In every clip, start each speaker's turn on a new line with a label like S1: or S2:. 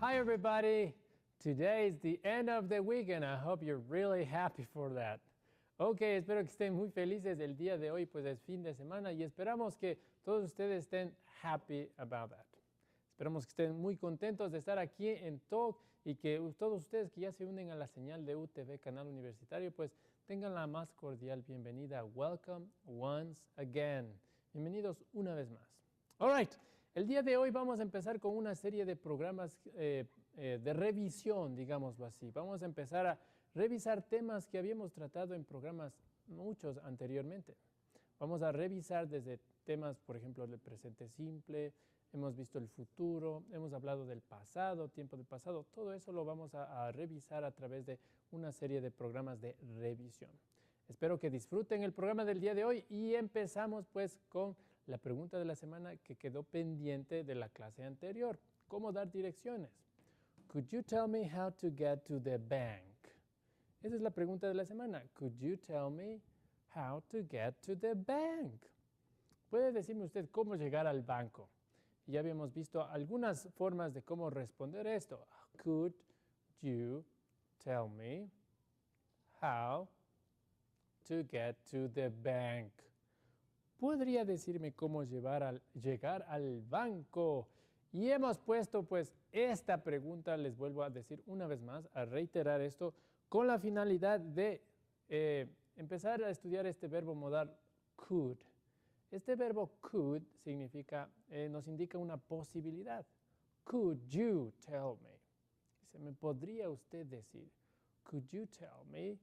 S1: Hi everybody! Today is the end of the week and I hope you're really happy for that. Ok, espero que estén muy felices el día de hoy, pues es fin de semana y esperamos que todos ustedes estén happy about that. Esperamos que estén muy contentos de estar aquí en Talk y que todos ustedes que ya se unen a la señal de UTV Canal Universitario, pues tengan la más cordial bienvenida. Welcome once again. Bienvenidos una vez más. All right. El día de hoy vamos a empezar con una serie de programas de revisión, digámoslo así. Vamos a empezar a revisar temas que habíamos tratado en programas muchos anteriormente. Vamos a revisar desde temas, por ejemplo, del presente simple, hemos visto el futuro, hemos hablado del pasado, tiempo del pasado. Todo eso lo vamos a revisar a través de una serie de programas de revisión. Espero que disfruten el programa del día de hoy y empezamos pues con la pregunta de la semana que quedó pendiente de la clase anterior. ¿Cómo dar direcciones? Could you tell me how to get to the bank? Esa es la pregunta de la semana. Could you tell me how to get to the bank? ¿Puede decirme usted cómo llegar al banco? Y ya habíamos visto algunas formas de cómo responder esto. Could you tell me how to get to the bank? ¿Podría decirme cómo llegar al banco? Y hemos puesto pues esta pregunta, les vuelvo a decir una vez más, a reiterar esto, con la finalidad de empezar a estudiar este verbo modal could. Este verbo could significa, nos indica una posibilidad. Could you tell me? Dice, ¿me podría usted decir? Could you tell me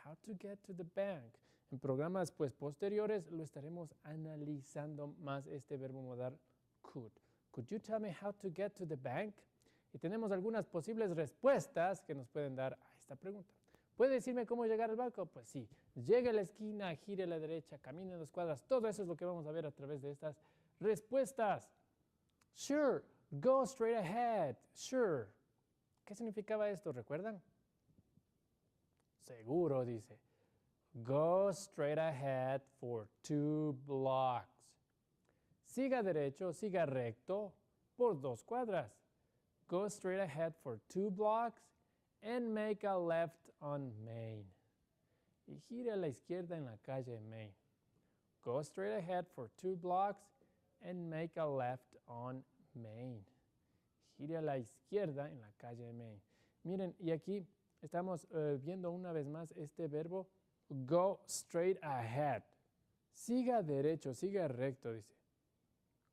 S1: how to get to the bank? En programas pues posteriores lo estaremos analizando más este verbo modal could. Could you tell me how to get to the bank? Y tenemos algunas posibles respuestas que nos pueden dar a esta pregunta. ¿Puede decirme cómo llegar al banco? Pues sí. Llegue a la esquina, gire a la derecha, camine 2 cuadras. Todo eso es lo que vamos a ver a través de estas respuestas. Sure. Go straight ahead. Sure. ¿Qué significaba esto? ¿Recuerdan? Seguro, dice. Go straight ahead for 2 blocks. Siga derecho, siga recto por 2 cuadras. Go straight ahead for 2 blocks and make a left on Main. Y gire a la izquierda en la calle Main. Go straight ahead for 2 blocks and make a left on Main. Gire a la izquierda en la calle Main. Miren, y aquí estamos viendo una vez más este verbo go straight ahead. Siga derecho, siga recto, dice.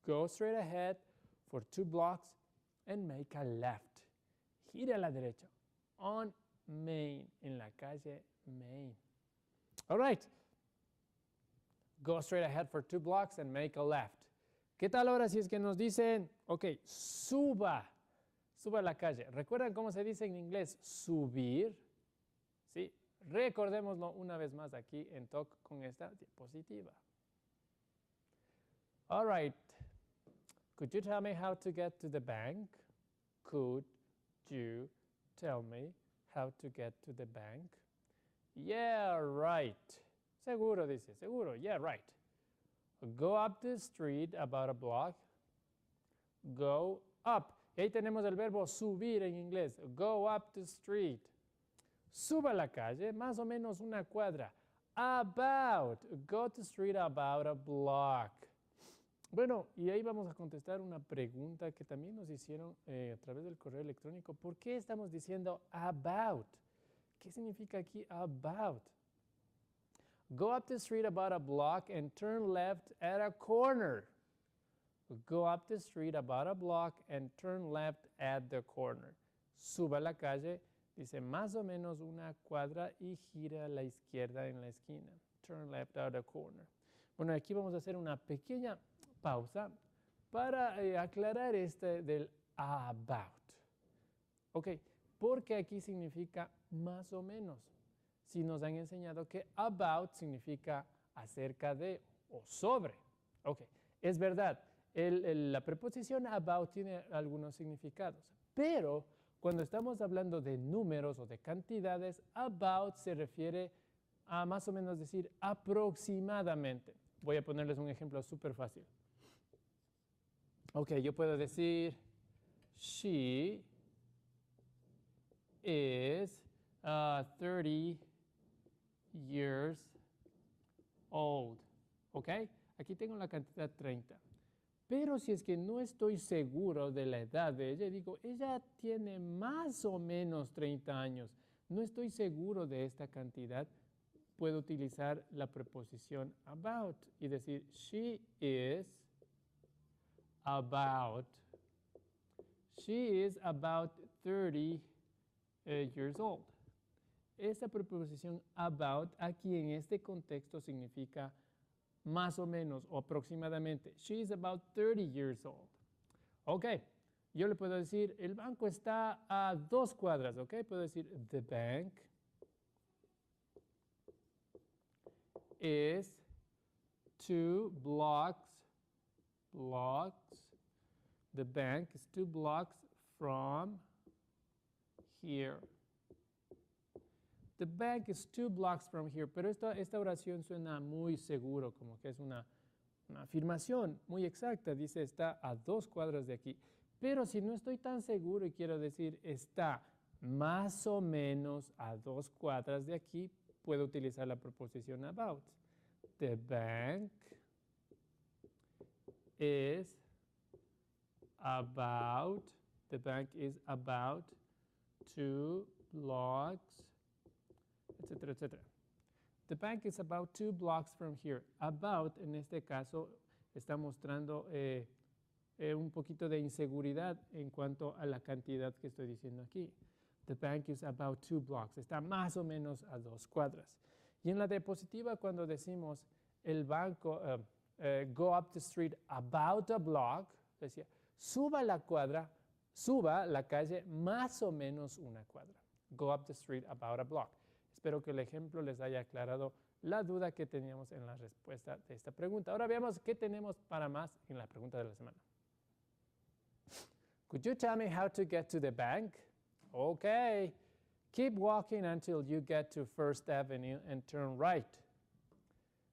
S1: Go straight ahead for 2 blocks and make a left. Gire a la derecha. On Main, en la calle Main. All right. Go straight ahead for 2 blocks and make a left. ¿Qué tal ahora si es que nos dicen, ok, suba a la calle? ¿Recuerdan cómo se dice en inglés subir? Sí, recordémoslo una vez más aquí en Talk con esta diapositiva. All right. Could you tell me how to get to the bank? Could you tell me how to get to the bank? Yeah, right. Seguro, dice, seguro. Yeah, right. Go up the street about a block. Go up. Y ahí tenemos el verbo subir en inglés. Go up the street. Suba la calle, más o menos una cuadra. About. Go to the street about a block. Bueno, y ahí vamos a contestar una pregunta que también nos hicieron a través del correo electrónico. ¿Por qué estamos diciendo about? ¿Qué significa aquí about? Go up the street about a block and turn left at a corner. Go up the street about a block and turn left at the corner. Suba la calle, dice más o menos una cuadra y gira a la izquierda en la esquina. Turn left at a corner. Bueno, aquí vamos a hacer una pequeña pausa para aclarar este del about. Ok, porque aquí significa más o menos. Si nos han enseñado que about significa acerca de o sobre. Ok, es verdad, la preposición about tiene algunos significados, pero cuando estamos hablando de números o de cantidades, about se refiere a más o menos decir aproximadamente. Voy a ponerles un ejemplo súper fácil. Ok, yo puedo decir, she is 30 years old. ¿Ok? Aquí tengo la cantidad 30. Pero si es que no estoy seguro de la edad de ella, digo, ella tiene más o menos 30 años. No estoy seguro de esta cantidad. Puedo utilizar la preposición about y decir, she is about 30 years old. Esta preposición about aquí en este contexto significa más o menos o aproximadamente. She is about 30 years old. Ok, yo le puedo decir, el banco está a 2 cuadras. Ok, puedo decir, the bank is 2 blocks. The bank is 2 blocks from here. The bank is 2 blocks from here. Pero esta oración suena muy seguro, como que es una afirmación muy exacta. Dice, está a 2 cuadras de aquí. Pero si no estoy tan seguro y quiero decir, está más o menos a 2 cuadras de aquí, puedo utilizar la preposición about. The bank is about 2 blocks, etcétera, etcétera. The bank is about 2 blocks from here. About, en este caso, está mostrando un poquito de inseguridad en cuanto a la cantidad que estoy diciendo aquí. The bank is about 2 blocks. Está más o menos a 2 cuadras. Y en la diapositiva, cuando decimos el banco, go up the street about a block, decía, suba la calle más o menos una cuadra. Go up the street about a block. Espero que el ejemplo les haya aclarado la duda que teníamos en la respuesta de esta pregunta. Ahora veamos qué tenemos para más en la pregunta de la semana. Could you tell me how to get to the bank? Okay. Keep walking until you get to First Avenue and turn right.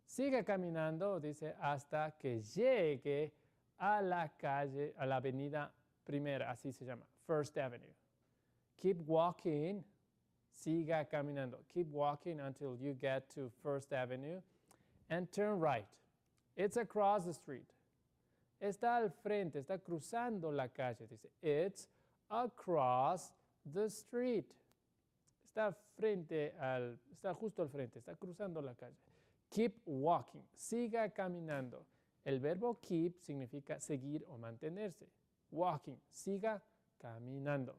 S1: Siga caminando, dice, hasta que llegue a la calle, a la avenida primera, así se llama, First Avenue. Keep walking, siga caminando. Keep walking until you get to First Avenue and turn right. It's across the street. Está al frente, está cruzando la calle, dice, it's across the street. Está justo al frente, está cruzando la calle. Keep walking, siga caminando. El verbo keep significa seguir o mantenerse. Walking, siga caminando.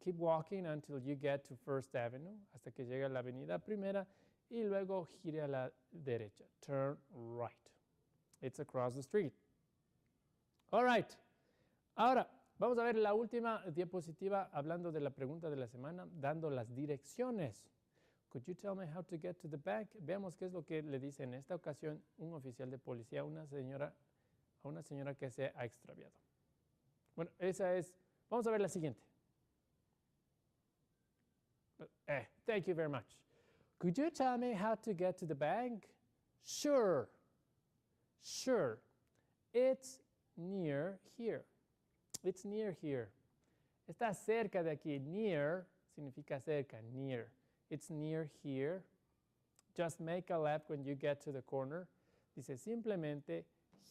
S1: Keep walking until you get to First Avenue, hasta que llegue a la avenida primera y luego gire a la derecha. Turn right. It's across the street. All right. Ahora, vamos a ver la última diapositiva hablando de la pregunta de la semana, dando las direcciones. Could you tell me how to get to the bank? Veamos qué es lo que le dice en esta ocasión un oficial de policía a una señora que se ha extraviado. Bueno, vamos a ver la siguiente. Thank you very much. Could you tell me how to get to the bank? Sure. It's near here. It's near here. Está cerca de aquí. Near significa cerca, near. It's near here. Just make a left when you get to the corner. Dice simplemente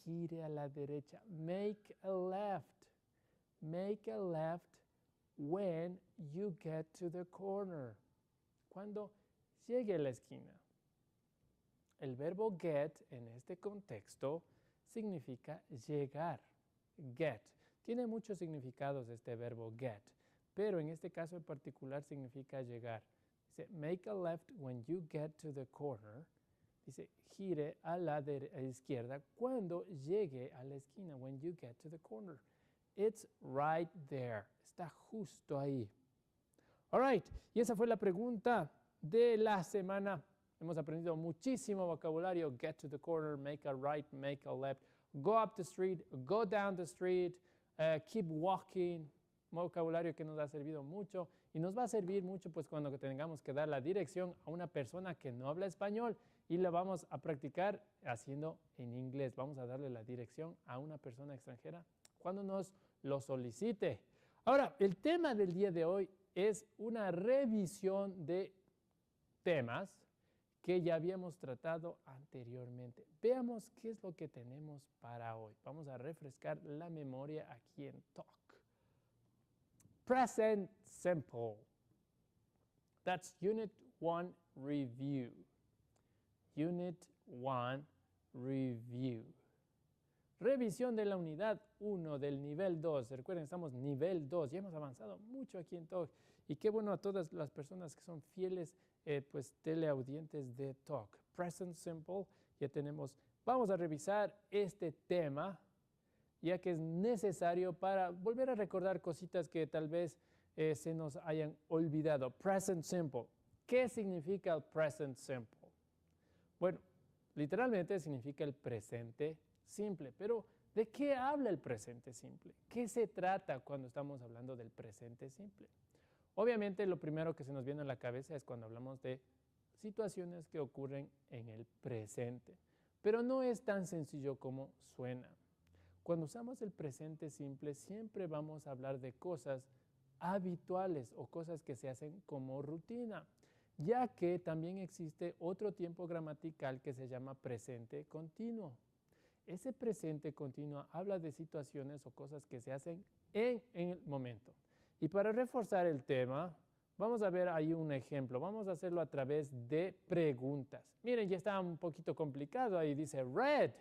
S1: gire a la derecha. Make a left. Make a left when you get to the corner. Cuando llegue a la esquina. El verbo get en este contexto significa llegar. Get. Tiene muchos significados este verbo get, pero en este caso en particular significa llegar. Dice, make a left when you get to the corner. Dice, gire a la izquierda cuando llegue a la esquina. When you get to the corner. It's right there. Está justo ahí. All right. Y esa fue la pregunta de la semana. Hemos aprendido muchísimo vocabulario. Get to the corner, make a right, make a left. Go up the street, go down the street, keep walking. Vocabulario que nos ha servido mucho y nos va a servir mucho pues cuando tengamos que dar la dirección a una persona que no habla español y la vamos a practicar haciendo en inglés. Vamos a darle la dirección a una persona extranjera cuando nos lo solicite. Ahora, el tema del día de hoy es una revisión de temas que ya habíamos tratado anteriormente. Veamos qué es lo que tenemos para hoy. Vamos a refrescar la memoria aquí en Talk. Present simple. That's Unit 1 review. Unit 1 review. Revisión de la unidad 1 del nivel 2. Recuerden, estamos nivel 2. Ya hemos avanzado mucho aquí en Talk. Y qué bueno a todas las personas que son fieles pues teleaudientes de Talk. Present simple. Ya tenemos. Vamos a revisar este tema, ya que es necesario para volver a recordar cositas que tal vez se nos hayan olvidado. Present simple. ¿Qué significa el present simple? Bueno, literalmente significa el presente simple, pero ¿de qué habla el presente simple? ¿Qué se trata cuando estamos hablando del presente simple? Obviamente lo primero que se nos viene a la cabeza es cuando hablamos de situaciones que ocurren en el presente, pero no es tan sencillo como suena. Cuando usamos el presente simple siempre vamos a hablar de cosas habituales o cosas que se hacen como rutina, ya que también existe otro tiempo gramatical que se llama presente continuo. Ese presente continuo habla de situaciones o cosas que se hacen en el momento. Y para reforzar el tema, vamos a ver ahí un ejemplo. Vamos a hacerlo a través de preguntas. Miren, ya está un poquito complicado. Ahí dice red.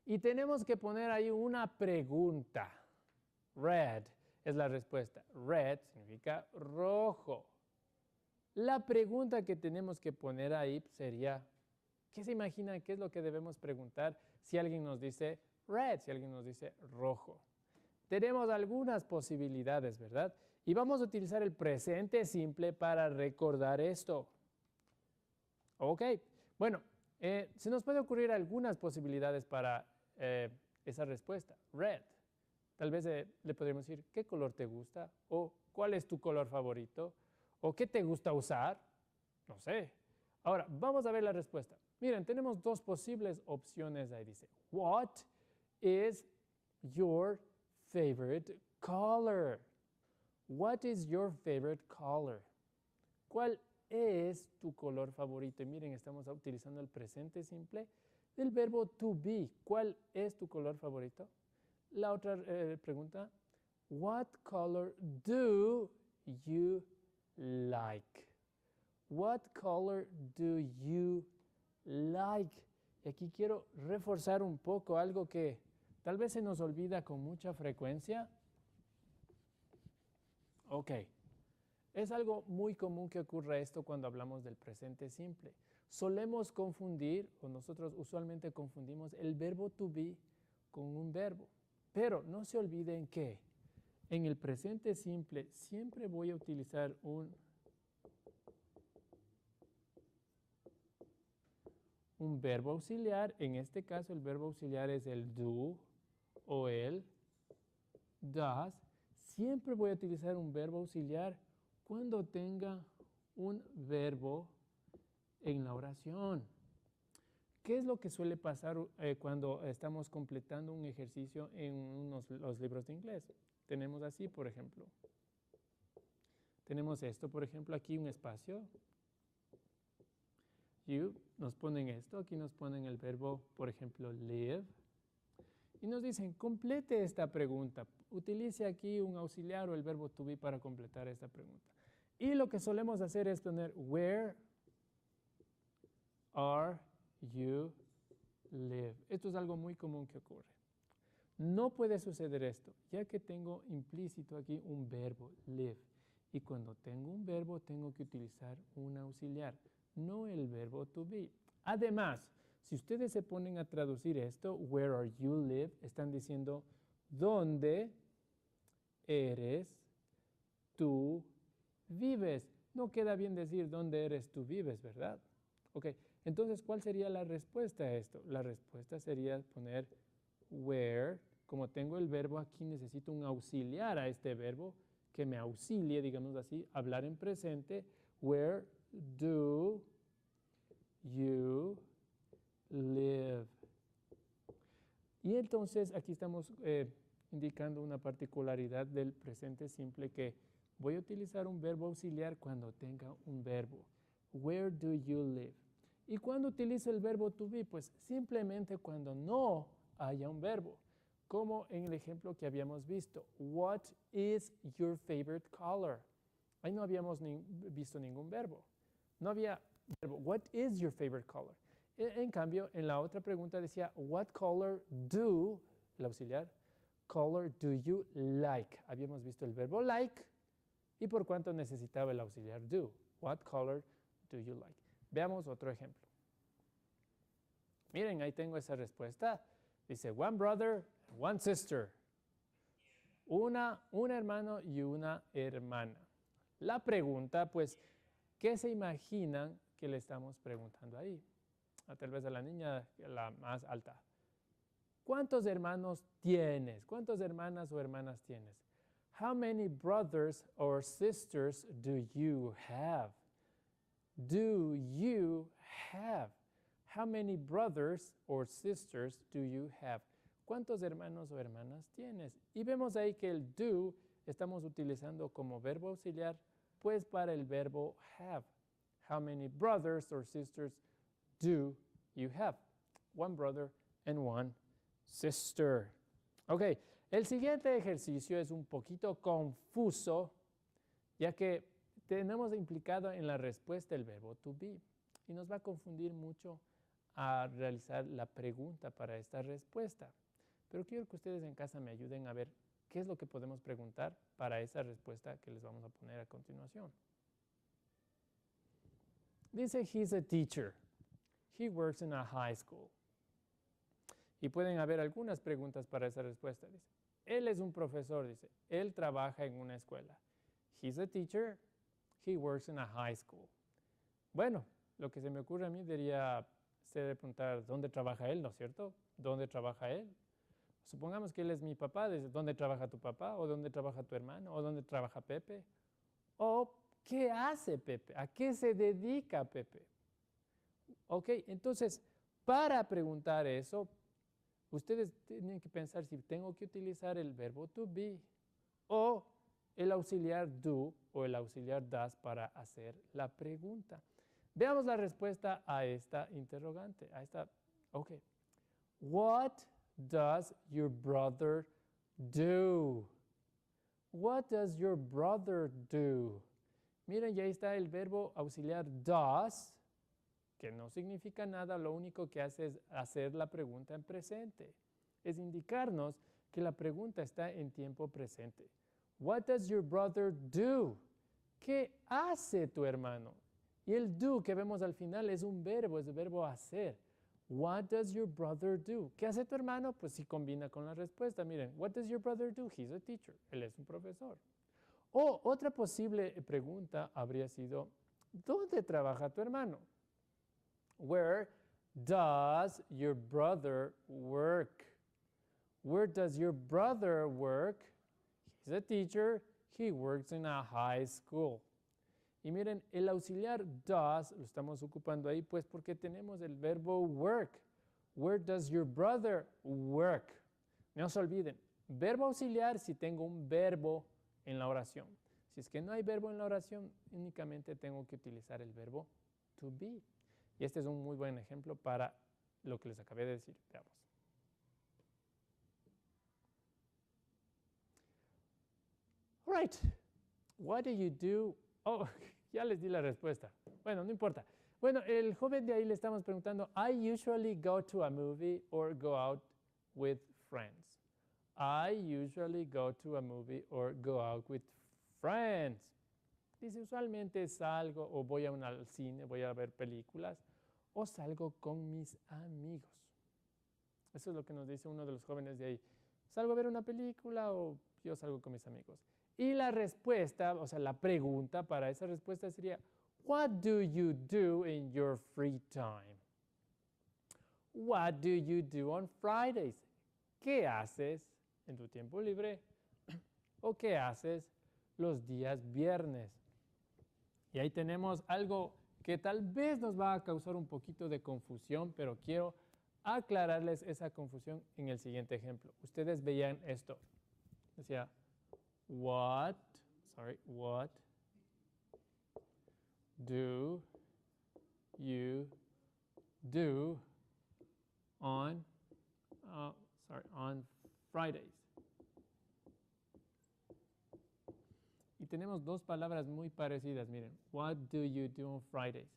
S1: Y tenemos que poner ahí una pregunta. Red es la respuesta. Red significa rojo. La pregunta que tenemos que poner ahí sería, ¿qué se imaginan? ¿Qué es lo que debemos preguntar si alguien nos dice red, si alguien nos dice rojo? Tenemos algunas posibilidades, ¿verdad? Y vamos a utilizar el presente simple para recordar esto. Ok, bueno, se nos puede ocurrir algunas posibilidades para esa respuesta. Red. Tal vez le podríamos decir, ¿qué color te gusta? O ¿cuál es tu color favorito? ¿O qué te gusta usar? No sé. Ahora, vamos a ver la respuesta. Miren, tenemos dos posibles opciones ahí. Dice, what is your favorite color? What is your favorite color? ¿Cuál es tu color favorito? Y miren, estamos utilizando el presente simple del verbo to be. ¿Cuál es tu color favorito? La otra pregunta, what color do you like? What color do you like? Y aquí quiero reforzar un poco algo que tal vez se nos olvida con mucha frecuencia. Ok, es algo muy común que ocurra esto cuando hablamos del presente simple. Solemos confundir, o nosotros usualmente confundimos el verbo to be con un verbo. Pero no se olviden que en el presente simple siempre voy a utilizar un verbo auxiliar. En este caso el verbo auxiliar es el do o el does. Siempre voy a utilizar un verbo auxiliar cuando tenga un verbo en la oración. ¿Qué es lo que suele pasar cuando estamos completando un ejercicio en los libros de inglés? Tenemos así, por ejemplo. Tenemos esto, por ejemplo, aquí un espacio. You, nos ponen esto, aquí nos ponen el verbo, por ejemplo, live. Y nos dicen, complete esta pregunta. Utilice aquí un auxiliar o el verbo to be para completar esta pregunta. Y lo que solemos hacer es poner, where are you live? Esto es algo muy común que ocurre. No puede suceder esto, ya que tengo implícito aquí un verbo, live. Y cuando tengo un verbo, tengo que utilizar un auxiliar, no el verbo to be. Además, si ustedes se ponen a traducir esto, where are you live, están diciendo, ¿dónde eres tú vives? No queda bien decir dónde eres tú vives, ¿verdad? Ok, entonces, ¿cuál sería la respuesta a esto? La respuesta sería poner where. Como tengo el verbo aquí, necesito un auxiliar a este verbo que me auxilie, digamos así, hablar en presente. Where do you live? Y entonces aquí estamos indicando una particularidad del presente simple que voy a utilizar un verbo auxiliar cuando tenga un verbo. Where do you live? ¿Y cuándo utilizo el verbo to be? Pues simplemente cuando no haya un verbo. Como en el ejemplo que habíamos visto. What is your favorite color? Ahí no habíamos visto ningún verbo. No había verbo. What is your favorite color? En cambio, en la otra pregunta decía, what color do, el auxiliar, color do you like? Habíamos visto el verbo like y por cuánto necesitaba el auxiliar do. What color do you like? Veamos otro ejemplo. Miren, ahí tengo esa respuesta. Dice, one brother, one sister. Un hermano y una hermana. La pregunta, pues, ¿qué se imaginan que le estamos preguntando ahí? Tal vez a la niña, la más alta. ¿Cuántos hermanos tienes? ¿Cuántas hermanas o hermanas tienes? How many brothers or sisters do you have? Do you have? How many brothers or sisters do you have? ¿Cuántos hermanos o hermanas tienes? Y vemos ahí que el do estamos utilizando como verbo auxiliar, pues para el verbo have. How many brothers or sisters do you have? One brother and one sister. Ok, el siguiente ejercicio es un poquito confuso, ya que tenemos implicado en la respuesta el verbo to be. Y nos va a confundir mucho a realizar la pregunta para esta respuesta. Pero quiero que ustedes en casa me ayuden a ver qué es lo que podemos preguntar para esa respuesta que les vamos a poner a continuación. Dice, he's a teacher. He works in a high school. Y pueden haber algunas preguntas para esa respuesta. Dice, él es un profesor, dice, él trabaja en una escuela. He's a teacher. He works in a high school. Bueno, lo que se me ocurre a mí debería ser preguntar dónde trabaja él, ¿no es cierto? ¿Dónde trabaja él? Supongamos que él es mi papá, dice, ¿dónde trabaja tu papá? ¿O dónde trabaja tu hermano? ¿O dónde trabaja Pepe? ¿O qué hace Pepe? ¿A qué se dedica Pepe? Ok, entonces, para preguntar eso, ustedes tienen que pensar si tengo que utilizar el verbo to be o el auxiliar do o el auxiliar does para hacer la pregunta. Veamos la respuesta a esta interrogante, a esta, ok. What does your brother do? What does your brother do? Miren, ya está el verbo auxiliar does, que no significa nada, lo único que hace es hacer la pregunta en presente. Es indicarnos que la pregunta está en tiempo presente. What does your brother do? ¿Qué hace tu hermano? Y el do que vemos al final es un verbo, es el verbo hacer. What does your brother do? ¿Qué hace tu hermano? Pues sí combina con la respuesta. Miren, what does your brother do? He's a teacher. Él es un profesor. O otra posible pregunta habría sido, ¿dónde trabaja tu hermano? Where does your brother work? Where does your brother work? He's a teacher. He works in a high school. Y miren, el auxiliar does lo estamos ocupando ahí pues porque tenemos el verbo work. Where does your brother work? No se olviden, verbo auxiliar si tengo un verbo en la oración. Si es que no hay verbo en la oración, únicamente tengo que utilizar el verbo to be. Y este es un muy buen ejemplo para lo que les acabé de decir. Veamos. All right. What do you do? Oh, ya les di la respuesta. Bueno, no importa. Bueno, el joven de ahí le estamos preguntando, I usually go to a movie or go out with friends. I usually go to a movie or go out with friends. Dice, usualmente salgo o voy al cine, voy a ver películas o salgo con mis amigos. Eso es lo que nos dice uno de los jóvenes de ahí. ¿Salgo a ver una película o yo salgo con mis amigos? Y la respuesta, o sea, la pregunta para esa respuesta sería, what do you do in your free time? What do you do on Fridays? ¿Qué haces en tu tiempo libre? ¿O qué haces los días viernes? Y ahí tenemos algo que tal vez nos va a causar un poquito de confusión, pero quiero aclararles esa confusión en el siguiente ejemplo. Ustedes veían esto. Decía, what do you do on Fridays? Y tenemos dos palabras muy parecidas, miren. What do you do on Fridays?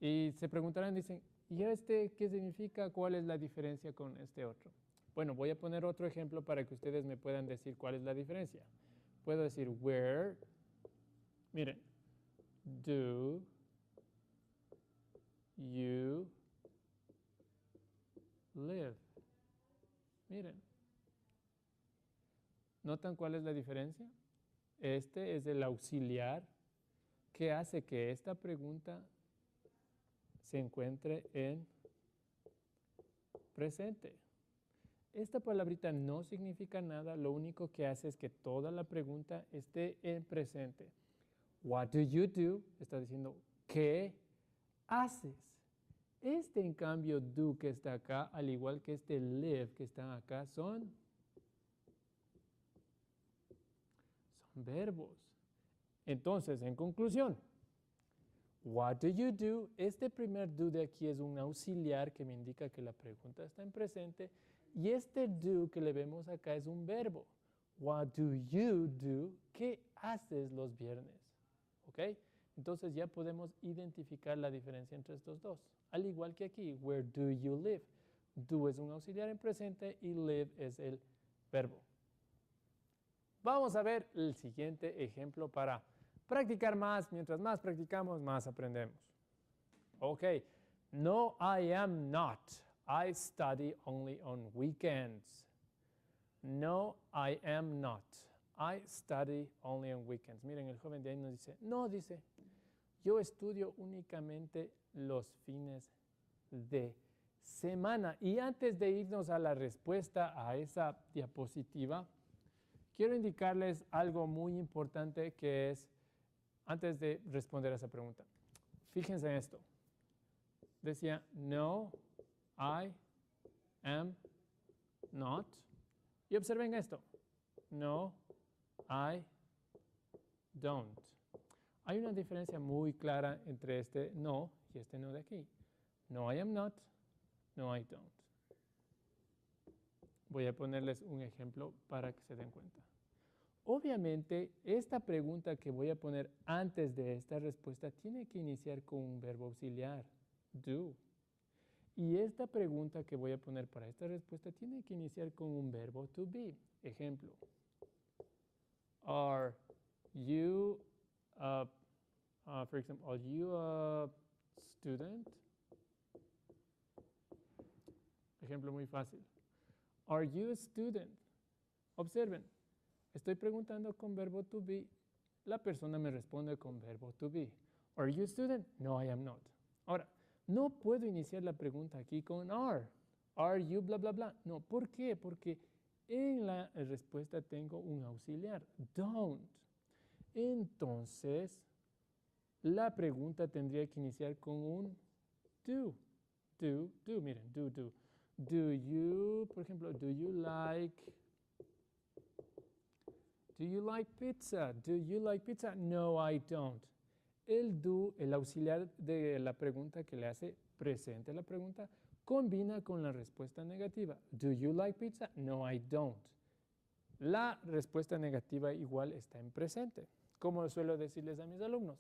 S1: Y se preguntarán, dicen, ¿y este qué significa? ¿Cuál es la diferencia con este otro? Bueno, voy a poner otro ejemplo para que ustedes me puedan decir cuál es la diferencia. Puedo decir, where, miren, do you live? Miren. ¿Notan cuál es la diferencia? Este es el auxiliar que hace que esta pregunta se encuentre en presente. Esta palabrita no significa nada, lo único que hace es que toda la pregunta esté en presente. What do you do? Está diciendo, ¿qué haces? Este, en cambio, do que está acá, al igual que este live que está acá, son verbos. Entonces, en conclusión, what do you do? Este primer do de aquí es un auxiliar que me indica que la pregunta está en presente. Y este do que le vemos acá es un verbo. What do you do? ¿Qué haces los viernes? ¿Ok? Entonces ya podemos identificar la diferencia entre estos dos. Al igual que aquí, where do you live? Do es un auxiliar en presente y live es el verbo. Vamos a ver el siguiente ejemplo para practicar más. Mientras más practicamos, más aprendemos. Ok. No, I am not. I study only on weekends. No, I am not. I study only on weekends. Miren, el joven de ahí nos dice, no, dice, yo estudio únicamente los fines de semana. Y antes de irnos a la respuesta a esa diapositiva, quiero indicarles algo muy importante que es, antes de responder a esa pregunta, fíjense en esto. Decía, no, I am not. Y observen esto. No, I don't. Hay una diferencia muy clara entre este no y este no de aquí. No, I am not. No, I don't. Voy a ponerles un ejemplo para que se den cuenta. Obviamente, esta pregunta que voy a poner antes de esta respuesta tiene que iniciar con un verbo auxiliar, do. Y esta pregunta que voy a poner para esta respuesta tiene que iniciar con un verbo to be. Ejemplo. Are you, for example, are you a student? Ejemplo muy fácil. Are you a student? Observen. Estoy preguntando con verbo to be. La persona me responde con verbo to be. Are you a student? No, I am not. Ahora, no puedo iniciar la pregunta aquí con are. Are you bla, bla, bla? No, ¿por qué? Porque en la respuesta tengo un auxiliar, don't. Entonces, la pregunta tendría que iniciar con un do. Do, miren, do. Do you, por ejemplo, do you like pizza? Do you like pizza? No, I don't. El do, el auxiliar de la pregunta que le hace presente la pregunta, combina con la respuesta negativa. Do you like pizza? No, I don't. La respuesta negativa igual está en presente. Como suelo decirles a mis alumnos,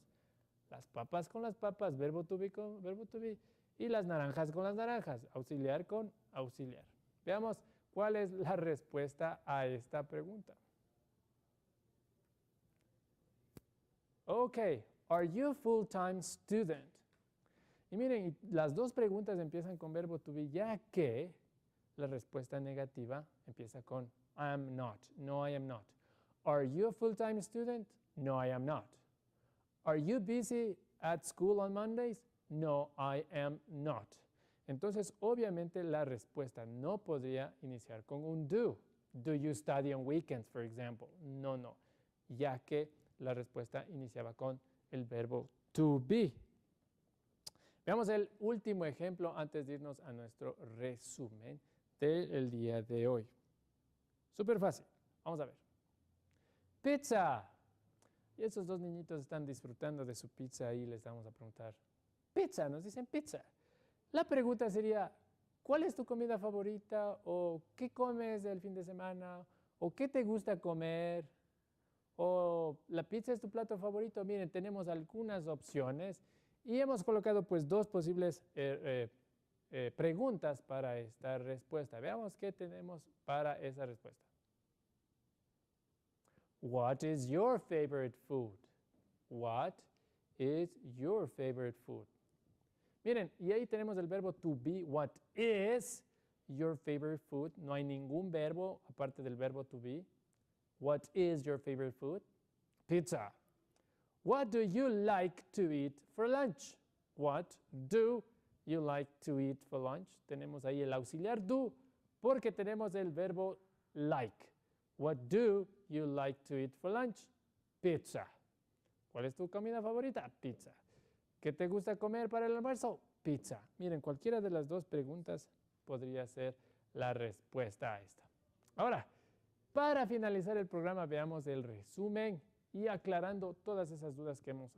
S1: las papas con las papas, verbo to be con verbo to be, y las naranjas con las naranjas, auxiliar con auxiliar. Veamos cuál es la respuesta a esta pregunta. Ok, are you a full-time student? Y miren, las dos preguntas empiezan con verbo to be, ya que la respuesta negativa empieza con I am not. No, I am not. Are you a full-time student? No, I am not. Are you busy at school on Mondays? No, I am not. Entonces, obviamente, la respuesta no podría iniciar con un do. Do you study on weekends, for example? No, ya que la respuesta iniciaba con el verbo to be. Veamos el último ejemplo antes de irnos a nuestro resumen del día de hoy. Súper fácil. Vamos a ver. Pizza. Y esos dos niñitos están disfrutando de su pizza y les vamos a preguntar, pizza, nos dicen pizza. La pregunta sería, ¿cuál es tu comida favorita? ¿O qué comes el fin de semana? ¿O qué te gusta comer? ¿O la pizza es tu plato favorito? Miren, tenemos algunas opciones y hemos colocado pues dos posibles preguntas para esta respuesta. Veamos qué tenemos para esa respuesta. What is your favorite food? What is your favorite food? Miren, y ahí tenemos el verbo to be. What is your favorite food? No hay ningún verbo aparte del verbo to be. What is your favorite food? Pizza. What do you like to eat for lunch? What do you like to eat for lunch? Tenemos ahí el auxiliar do porque tenemos el verbo like. What do you like to eat for lunch? Pizza. ¿Cuál es tu comida favorita? Pizza. ¿Qué te gusta comer para el almuerzo? Pizza. Miren, cualquiera de las dos preguntas podría ser la respuesta a esta. Ahora, para finalizar el programa, veamos el resumen y aclarando todas esas dudas que hemos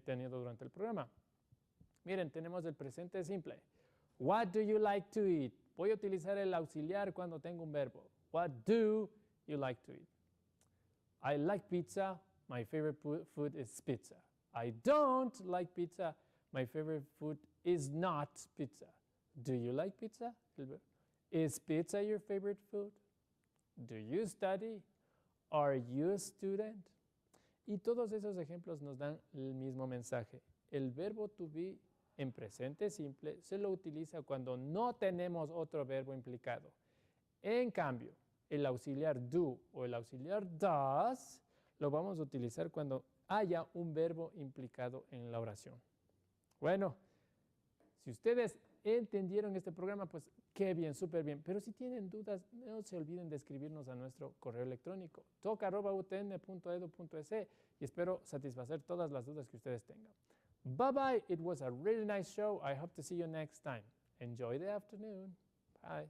S1: tenido durante el programa. Miren, tenemos el presente simple. What do you like to eat? Voy a utilizar el auxiliar cuando tengo un verbo. What do you like to eat? I like pizza. My favorite food is pizza. I don't like pizza. My favorite food is not pizza. Do you like pizza? Is pizza your favorite food? Do you study? Are you a student? Y todos esos ejemplos nos dan el mismo mensaje. El verbo to be en presente simple se lo utiliza cuando no tenemos otro verbo implicado. En cambio, el auxiliar do o el auxiliar does lo vamos a utilizar cuando haya un verbo implicado en la oración. Bueno, si ustedes entendieron este programa, pues qué bien, súper bien. Pero si tienen dudas, no se olviden de escribirnos a nuestro correo electrónico talk@utn.edu.es y espero satisfacer todas las dudas que ustedes tengan. Bye bye. It was a really nice show. I hope to see you next time. Enjoy the afternoon. Bye.